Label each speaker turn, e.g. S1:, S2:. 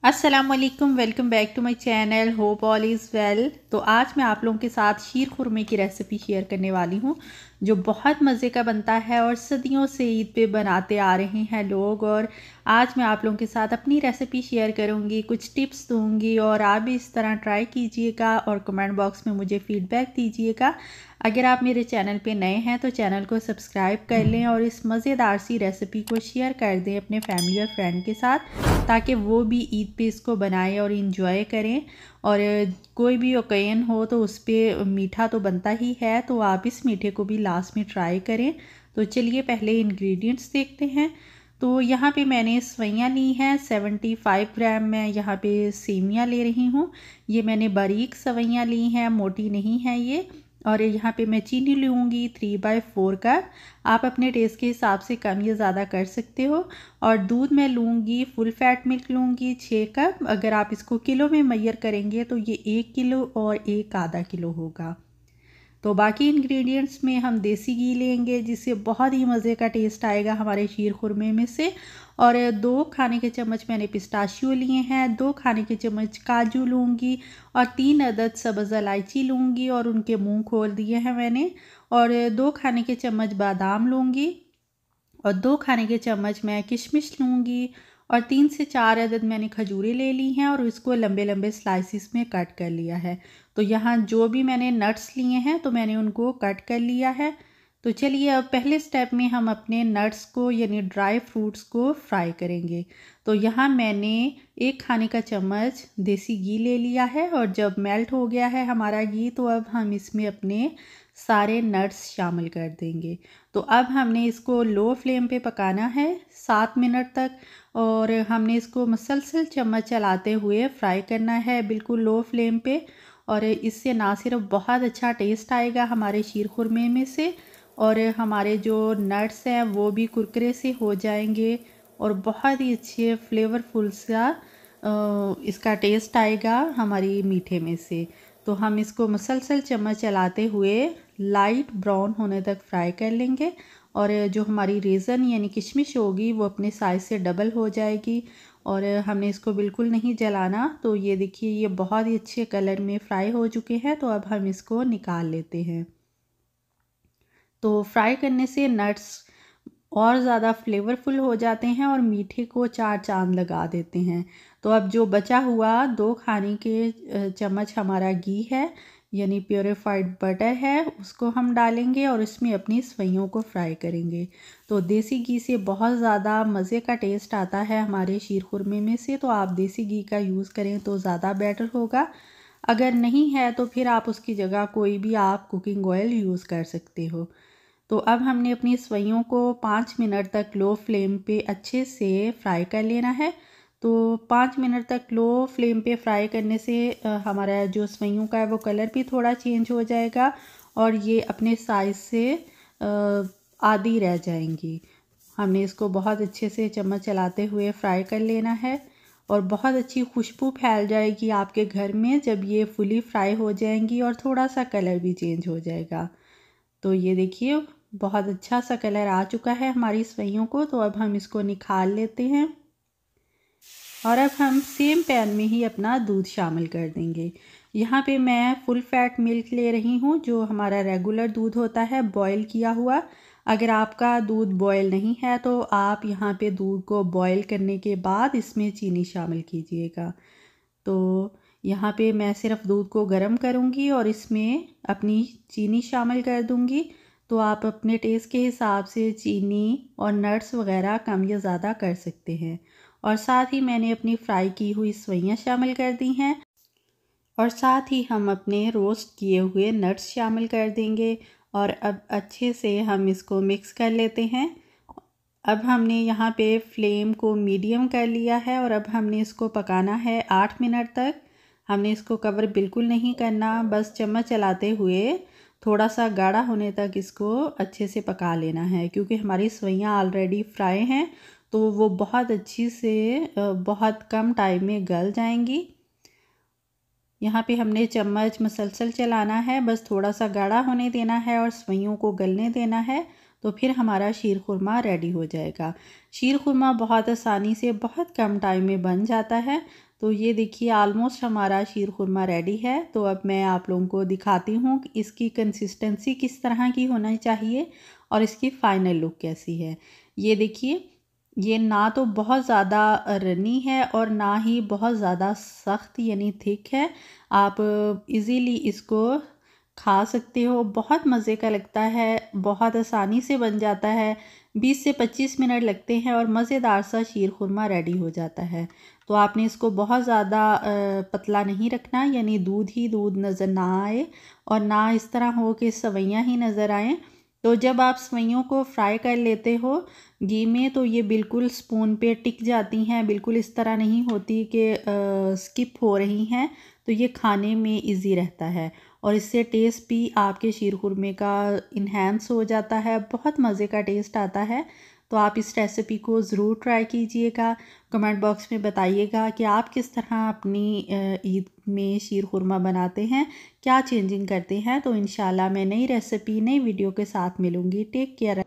S1: अस्सलाम वालेकुम, welcome back to my channel. Hope all is well. तो आज मैं आप लोगों के साथ शीर खुरमे की रेसिपी शेयर करने वाली हूँ, जो बहुत मज़े का बनता है और सदियों से ईद पे बनाते आ रहे हैं लोग। और आज मैं आप लोगों के साथ अपनी रेसिपी शेयर करूँगी, कुछ टिप्स दूँगी और आप भी इस तरह ट्राई कीजिएगा और कमेंट बॉक्स में मुझे फ़ीडबैक दीजिएगा। अगर आप मेरे चैनल पे नए हैं तो चैनल को सब्सक्राइब कर लें और इस मज़ेदार सी रेसिपी को शेयर कर दें अपने फैमिली और फ्रेंड के साथ, ताकि वो भी ईद पे इसको बनाएं और इन्जॉय करें। और कोई भी ओकेजन हो तो उस पर मीठा तो बनता ही है, तो आप इस मीठे को भी लास्ट में ट्राई करें। तो चलिए पहले इंग्रेडिएंट्स देखते हैं। तो यहाँ पे मैंने सवैयाँ ली हैं 75 ग्राम। मैं यहाँ पे सेमियाँ ले रही हूँ। ये मैंने बारीक सवैयाँ ली हैं, मोटी नहीं है ये। और यहाँ पे मैं चीनी लूँगी 3/4 कप। आप अपने टेस्ट के हिसाब से कम या ज़्यादा कर सकते हो। और दूध मैं लूँगी, फुल फैट मिल्क लूँगी 6 कप। अगर आप इसको किलो में मेजर करेंगे तो ये 1 किलो और एक आधा किलो होगा। तो बाकी इंग्रेडिएंट्स में हम देसी घी लेंगे, जिससे बहुत ही मज़े का टेस्ट आएगा हमारे शीर खुरमे में से। और 2 खाने के चम्मच मैंने पिस्ताशियो लिए हैं, 2 खाने के चम्मच काजू लूँगी और 3 अदद सब्ज़ इलायची लूँगी और उनके मुंह खोल दिए हैं मैंने। और 2 खाने के चम्मच बादाम लूँगी और 2 खाने के चम्मच मैं किशमिश लूँगी और 3 से 4 अदद मैंने खजूरें ले ली हैं और इसको लंबे लंबे स्लाइसिस में कट कर लिया है। तो यहाँ जो भी मैंने नट्स लिए हैं तो मैंने उनको कट कर लिया है। तो चलिए अब पहले स्टेप में हम अपने नट्स को यानी ड्राई फ्रूट्स को फ्राई करेंगे। तो यहाँ मैंने 1 खाने का चम्मच देसी घी ले लिया है और जब मेल्ट हो गया है हमारा घी, तो अब हम इसमें अपने सारे नट्स शामिल कर देंगे। तो अब हमने इसको लो फ्लेम पे पकाना है 7 मिनट तक। और हमने इसको मुसलसल चम्मच चलाते हुए फ्राई करना है, बिल्कुल लो फ्लेम पे। और इससे ना सिर्फ बहुत अच्छा टेस्ट आएगा हमारे शीर खुरमे में से, और हमारे जो नट्स हैं वो भी कुरकुरे से हो जाएंगे और बहुत ही अच्छे फ्लेवरफुल सा इसका टेस्ट आएगा हमारी मीठे में से। तो हम इसको मुसलसल चम्मच चलाते हुए लाइट ब्राउन होने तक फ्राई कर लेंगे। और जो हमारी रेज़न यानी किशमिश होगी वो अपने साइज़ से डबल हो जाएगी। और हमने इसको बिल्कुल नहीं जलाना। तो ये देखिए ये बहुत ही अच्छे कलर में फ्राई हो चुके हैं। तो अब हम इसको निकाल लेते हैं। तो फ्राई करने से नट्स और ज़्यादा फ्लेवरफुल हो जाते हैं और मीठे को 4 चांद लगा देते हैं। तो अब जो बचा हुआ 2 खाने के चम्मच हमारा घी है यानी प्योरीफाइड बटर है, उसको हम डालेंगे और इसमें अपनी सवैयों को फ्राई करेंगे। तो देसी घी से बहुत ज़्यादा मज़े का टेस्ट आता है हमारे शीर खुरमे में से। तो आप देसी घी का यूज़ करें तो ज़्यादा बेटर होगा। अगर नहीं है तो फिर आप उसकी जगह कोई भी आप कुकिंग ऑयल यूज़ कर सकते हो। तो अब हमने अपनी सवैयों को 5 मिनट तक लो फ्लेम पे अच्छे से फ्राई कर लेना है। तो 5 मिनट तक लो फ्लेम पे फ्राई करने से हमारा जो सवैयों का है वो कलर भी थोड़ा चेंज हो जाएगा और ये अपने साइज़ से आधी रह जाएंगी। हमने इसको बहुत अच्छे से चम्मच चलाते हुए फ्राई कर लेना है और बहुत अच्छी खुशबू फैल जाएगी आपके घर में जब ये फुली फ्राई हो जाएंगी और थोड़ा सा कलर भी चेंज हो जाएगा। तो ये देखिए बहुत अच्छा सा कलर आ चुका है हमारी सवैयों को। तो अब हम इसको निकाल लेते हैं और अब हम सेम पैन में ही अपना दूध शामिल कर देंगे। यहाँ पे मैं फुल फैट मिल्क ले रही हूँ, जो हमारा रेगुलर दूध होता है बॉयल किया हुआ। अगर आपका दूध बॉयल नहीं है तो आप यहाँ पे दूध को बॉयल करने के बाद इसमें चीनी शामिल कीजिएगा। तो यहाँ पे मैं सिर्फ दूध को गर्म करूँगी और इसमें अपनी चीनी शामिल कर दूँगी। तो आप अपने टेस्ट के हिसाब से चीनी और नट्स वगैरह कम या ज़्यादा कर सकते हैं। और साथ ही मैंने अपनी फ्राई की हुई सवैयाँ शामिल कर दी हैं और साथ ही हम अपने रोस्ट किए हुए नट्स शामिल कर देंगे। और अब अच्छे से हम इसको मिक्स कर लेते हैं। अब हमने यहाँ पे फ्लेम को मीडियम कर लिया है और अब हमने इसको पकाना है 8 मिनट तक। हमने इसको कवर बिल्कुल नहीं करना, बस चम्मच चलाते हुए थोड़ा सा गाढ़ा होने तक इसको अच्छे से पका लेना है, क्योंकि हमारी सवैयाँ ऑलरेडी फ्राई हैं तो वो बहुत अच्छी से बहुत कम टाइम में गल जाएंगी। यहाँ पे हमने चम्मच मुसलसल चलाना है, बस थोड़ा सा गाढ़ा होने देना है और सवैयों को गलने देना है। तो फिर हमारा शीर खुरमा रेडी हो जाएगा। शीर खुरमा बहुत आसानी से बहुत कम टाइम में बन जाता है। तो ये देखिए आलमोस्ट हमारा शीर खुरमा रेडी है। तो अब मैं आप लोगों को दिखाती हूँ कि इसकी कंसिस्टेंसी किस तरह की होना चाहिए और इसकी फ़ाइनल लुक कैसी है। ये देखिए, ये ना तो बहुत ज़्यादा रनी है और ना ही बहुत ज़्यादा सख्त यानी थिक है। आप इजीली इसको खा सकते हो। बहुत मज़े का लगता है, बहुत आसानी से बन जाता है। 20 से 25 मिनट लगते हैं और मज़ेदार सा शीर खुरमा रेडी हो जाता है। तो आपने इसको बहुत ज़्यादा पतला नहीं रखना, यानी दूध ही दूध नज़र ना आए और ना इस तरह हो कि सवैयाँ ही नज़र आएँ। तो जब आप सवैयों को फ्राई कर लेते हो घी में तो ये बिल्कुल स्पून पे टिक जाती हैं, बिल्कुल इस तरह नहीं होती कि स्किप हो रही हैं। तो ये खाने में इजी रहता है और इससे टेस्ट भी आपके शीर खुरमे का इन्हेंस हो जाता है, बहुत मज़े का टेस्ट आता है। तो आप इस रेसिपी को ज़रूर ट्राई कीजिएगा। कमेंट बॉक्स में बताइएगा कि आप किस तरह अपनी ईद में शीर खुरमा बनाते हैं, क्या चेंजिंग करते हैं। तो इंशाल्लाह मैं नई रेसिपी नई वीडियो के साथ मिलूँगी। Take care.